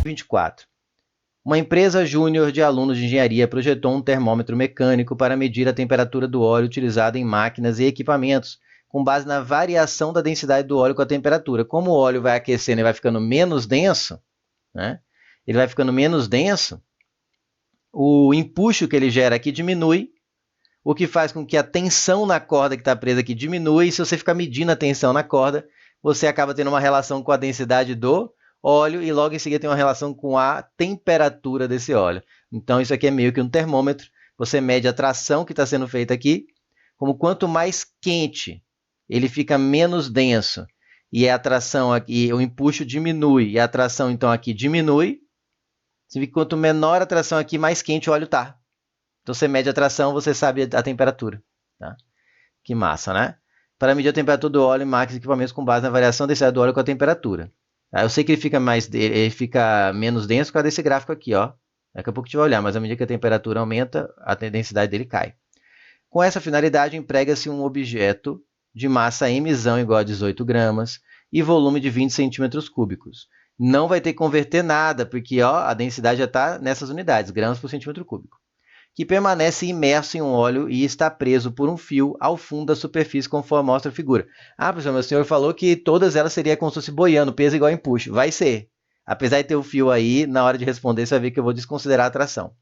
24. Uma empresa júnior de alunos de engenharia projetou um termômetro mecânico para medir a temperatura do óleo utilizado em máquinas e equipamentos, com base na variação da densidade do óleo com a temperatura. Como o óleo vai aquecendo e vai ficando menos denso, né? Ele vai ficando menos denso, o empuxo que ele gera aqui diminui, o que faz com que a tensão na corda que está presa aqui diminui, e se você ficar medindo a tensão na corda, você acaba tendo uma relação com a densidade do óleo e logo em seguida tem uma relação com a temperatura desse óleo. Então isso aqui é meio que um termômetro, você mede a tração que está sendo feita aqui, como quanto mais quente ele fica menos denso, e a tração aqui, o empuxo diminui, e a tração então aqui diminui, significa que quanto menor a tração aqui, mais quente o óleo está. Então você mede a tração, você sabe a temperatura. Tá? Que massa, né? Para medir a temperatura do óleo em máquinas e equipamentos com base na variação da densidade do óleo com a temperatura. Eu sei que ele fica menos denso por causa desse gráfico aqui, ó. Daqui a pouco a gente vai olhar, mas à medida que a temperatura aumenta, a densidade dele cai. Com essa finalidade, emprega-se um objeto de massa mzão igual a 18 gramas e volume de 20 centímetros cúbicos. Não vai ter que converter nada, porque ó, a densidade já está nessas unidades, gramas por centímetro cúbico, que permanece imerso em um óleo e está preso por um fio ao fundo da superfície, conforme mostra a figura. Ah, professor, meu senhor falou que todas elas seriam como se fosse boiando, peso igual a empuxo. Vai ser. Apesar de ter o fio aí, na hora de responder, você vai ver que eu vou desconsiderar a tração.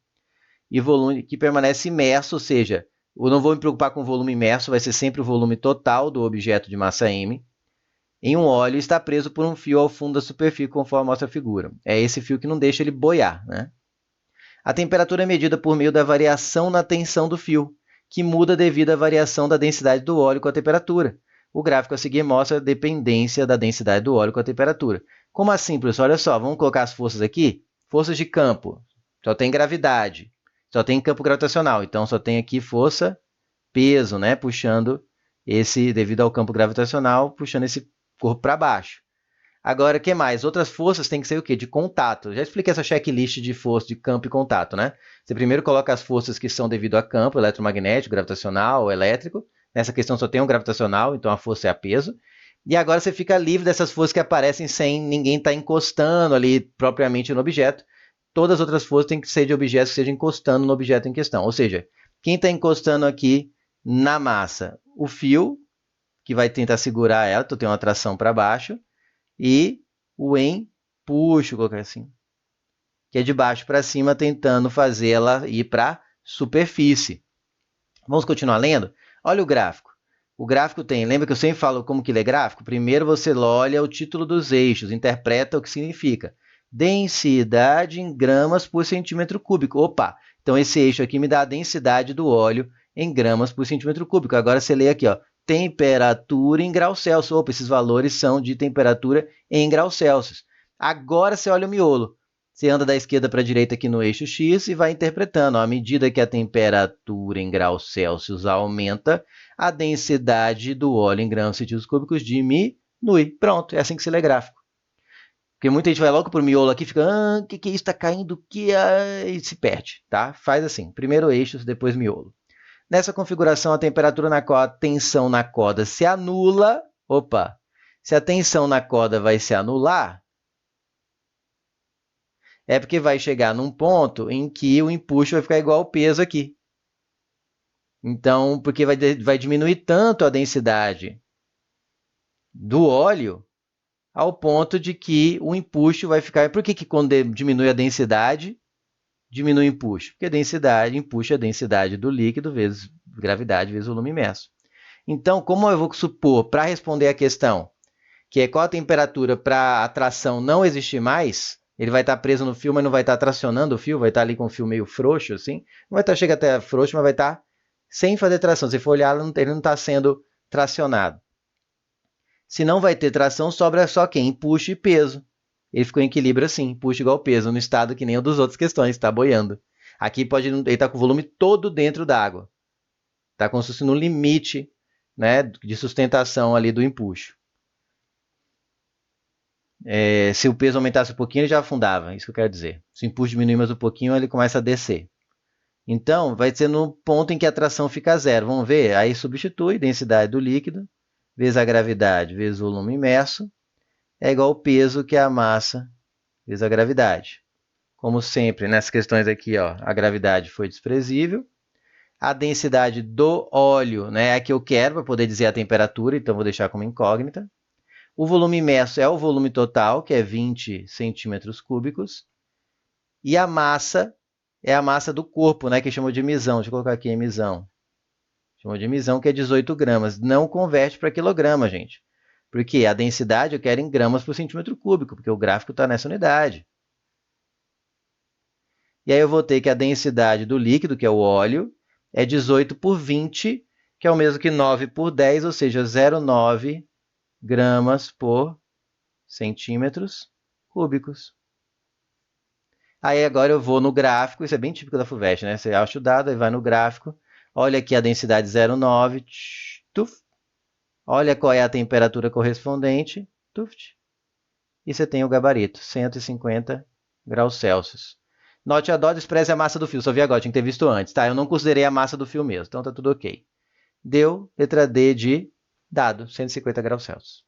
E volume que permanece imerso, ou seja, eu não vou me preocupar com o volume imerso, vai ser sempre o volume total do objeto de massa m, em um óleo e está preso por um fio ao fundo da superfície, conforme mostra a figura. É esse fio que não deixa ele boiar, né? A temperatura é medida por meio da variação na tensão do fio, que muda devido à variação da densidade do óleo com a temperatura. O gráfico a seguir mostra a dependência da densidade do óleo com a temperatura. Como assim, professor? Olha só, vamos colocar as forças aqui. Forças de campo, só tem gravidade, só tem campo gravitacional. Então, só tem aqui força, peso, né? Puxando esse, devido ao campo gravitacional, puxando esse corpo para baixo. Agora, o que mais? Outras forças têm que ser o quê? De contato. Já expliquei essa checklist de força de campo e contato, né? Você primeiro coloca as forças que são devido a campo, eletromagnético, gravitacional, elétrico. Nessa questão só tem um gravitacional, então a força é a peso. E agora você fica livre dessas forças que aparecem sem ninguém estar encostando ali propriamente no objeto. Todas as outras forças têm que ser de objetos que estejam encostando no objeto em questão. Ou seja, quem está encostando aqui na massa? O fio, que vai tentar segurar ela, então tem uma tração para baixo. E o empuxo, colocar assim, que é de baixo para cima, tentando fazer ela ir para a superfície. Vamos continuar lendo? Olha o gráfico. O gráfico tem, lembra que eu sempre falo como que lê gráfico? Primeiro você olha o título dos eixos, interpreta o que significa. Densidade em gramas por centímetro cúbico. Opa, então esse eixo aqui me dá a densidade do óleo em gramas por centímetro cúbico. Agora você lê aqui, ó, temperatura em graus Celsius. Opa, esses valores são de temperatura em graus Celsius. Agora você olha o miolo. Você anda da esquerda para a direita aqui no eixo X e vai interpretando. Ó, à medida que a temperatura em graus Celsius aumenta, a densidade do óleo em gramas por centímetros cúbicos diminui. Pronto, é assim que se lê gráfico. Porque muita gente vai logo para o miolo aqui e fica, o que é isso? Está caindo? E se perde. Tá? Faz assim, primeiro eixos, depois miolo. Nessa configuração, a temperatura na qual a tensão na corda se anula. Opa! Se a tensão na corda vai se anular, é porque vai chegar num ponto em que o empuxo vai ficar igual ao peso aqui. Então, porque vai diminuir tanto a densidade do óleo ao ponto de que o empuxo vai ficar... Por que quando diminui a densidade, diminui o empuxo? Porque a densidade, empuxo é a densidade do líquido vezes gravidade vezes volume imerso. Então, como eu vou supor, para responder a questão, que é qual a temperatura para a tração não existir mais, ele vai estar preso no fio, mas não vai estar tracionando o fio, vai estar ali com o fio meio frouxo, assim. Não vai estar chegando até frouxo, mas vai estar sem fazer tração. Se for olhar, ele não está sendo tracionado. Se não vai ter tração, sobra só quem? Empuxo e peso. Ele ficou em equilíbrio assim, empuxo igual peso, no estado que nem o dos outras questões, está boiando. Aqui ele está com o volume todo dentro d'água. Está como se fosse no limite, né, de sustentação ali do empuxo. Se o peso aumentasse um pouquinho, ele já afundava, isso que eu quero dizer. Se o empuxo diminuir mais um pouquinho, ele começa a descer. Então, vai ser no ponto em que a tração fica zero. Vamos ver? Aí substitui densidade do líquido, vezes a gravidade, vezes o volume imerso, é igual ao peso, que é a massa vezes a gravidade. Como sempre, nessas questões aqui, ó, a gravidade foi desprezível. A densidade do óleo, né, é a que eu quero para poder dizer a temperatura, então vou deixar como incógnita. O volume imerso é o volume total, que é 20 centímetros cúbicos. E a massa é a massa do corpo, né, que chamou de emissão. Deixa eu colocar aqui emissão. Chamou de emissão, que é 18 gramas. Não converte para quilograma, gente. Porque a densidade eu quero em gramas por centímetro cúbico, porque o gráfico está nessa unidade. E aí eu vou ter que a densidade do líquido, que é o óleo, é 18 por 20, que é o mesmo que 9 por 10, ou seja, 0,9 gramas por centímetros cúbicos. Aí agora eu vou no gráfico, isso é bem típico da FUVEST, né? Você acha o dado e vai no gráfico. Olha aqui a densidade 0,9. Tuf. Olha qual é a temperatura correspondente. Tuf. E você tem o gabarito, 150 graus Celsius. Note a dó, despreze a massa do fio. Só vi agora, tinha que ter visto antes, tá? Eu não considerei a massa do fio mesmo, então tá tudo ok. Deu letra D de dado, 150 graus Celsius.